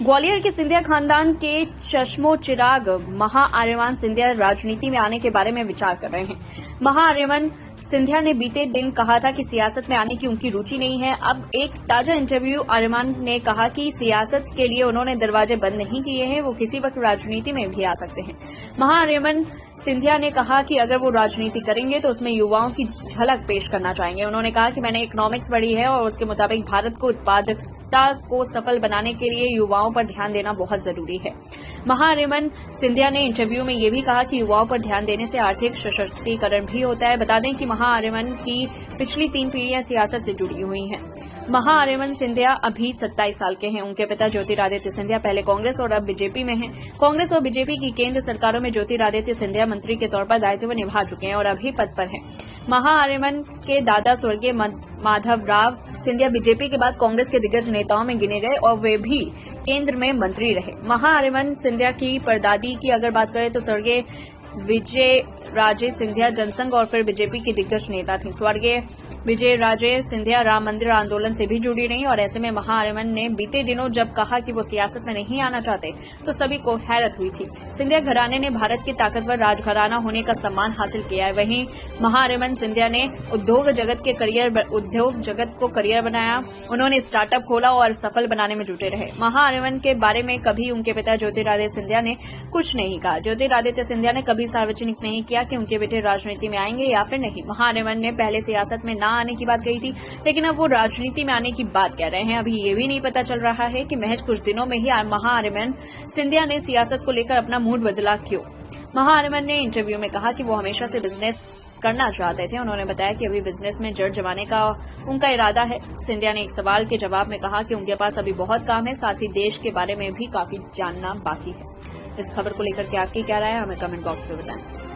ग्वालियर के सिंधिया खानदान के चश्मो चिराग महा आर्यमान सिंधिया राजनीति में आने के बारे में विचार कर रहे हैं। महा आर्यमान सिंधिया ने बीते दिन कहा था कि सियासत में आने की उनकी रुचि नहीं है। अब एक ताजा इंटरव्यू आर्यमान ने कहा कि सियासत के लिए उन्होंने दरवाजे बंद नहीं किए हैं, वो किसी वक्त राजनीति में भी आ सकते हैं। महा आर्यमान सिंधिया ने कहा कि अगर वो राजनीति करेंगे तो उसमें युवाओं की झलक पेश करना चाहेंगे। उन्होंने कहा कि मैंने इकोनॉमिक्स पढ़ी है और उसके मुताबिक भारत को उत्पादकता को सफल बनाने के लिए युवाओं पर ध्यान देना बहुत जरूरी है। महा आर्यमान सिंधिया ने इंटरव्यू में ये भी कहा कि युवाओं पर ध्यान देने से आर्थिक सशक्तिकरण भी होता है। बता दें कि महा आर्यमान की पिछली 3 पीढ़ियां सियासत से जुड़ी हुई हैं। महा आर्यमान सिंधिया अभी 27 साल के हैं। उनके पिता ज्योतिरादित्य सिंधिया पहले कांग्रेस और अब बीजेपी में हैं। कांग्रेस और बीजेपी की केंद्र सरकारों में ज्योतिरादित्य सिंधिया मंत्री के तौर पर दायित्व निभा चुके हैं और अभी पद पर हैं। महा आर्यमान के दादा स्वर्गीय माधवराव सिंधिया बीजेपी के बाद कांग्रेस के दिग्गज नेताओं में गिने गए और वे भी केंद्र में मंत्री रहे। महा आर्यमान सिंधिया की परदादी की अगर बात करें तो स्वर्गीय विजय राजे सिंधिया जनसंघ और फिर बीजेपी की दिग्गज नेता थी। स्वर्गीय विजय राजे सिंधिया राम मंदिर आंदोलन से भी जुड़ी रही और ऐसे में महा आर्यमान ने बीते दिनों जब कहा कि वो सियासत में नहीं आना चाहते तो सभी को हैरत हुई थी। सिंधिया घराने ने भारत के ताकतवर राजघराना होने का सम्मान हासिल किया है। वहीं महा आर्यमान सिंधिया ने उद्योग जगत को करियर बनाया। उन्होंने स्टार्टअप खोला और सफल बनाने में जुटे रहे। महा आर्यमान के बारे में कभी उनके पिता ज्योतिरादित्य सिंधिया ने कुछ नहीं कहा। ज्योतिरादित्य सिंधिया ने कभी सार्वजनिक नहीं किया कि उनके बेटे राजनीति में आएंगे या फिर नहीं। महा आर्यमान ने पहले सियासत में ना आने की बात कही थी, लेकिन अब वो राजनीति में आने की बात कह रहे हैं। अभी ये भी नहीं पता चल रहा है कि महज कुछ दिनों में ही महा आर्यमान सिंधिया ने सियासत को लेकर अपना मूड बदला क्यों। महा आर्यमान ने इंटरव्यू में कहा कि वो हमेशा से बिजनेस करना चाहते थे। उन्होंने बताया कि अभी बिजनेस में जड़ जमाने का उनका इरादा है। सिंधिया ने एक सवाल के जवाब में कहा कि उनके पास अभी बहुत काम है, साथ ही देश के बारे में भी काफी जानना बाकी है। इस खबर को लेकर के आपकी क्या राय है, हमें कमेंट बॉक्स में बताएं।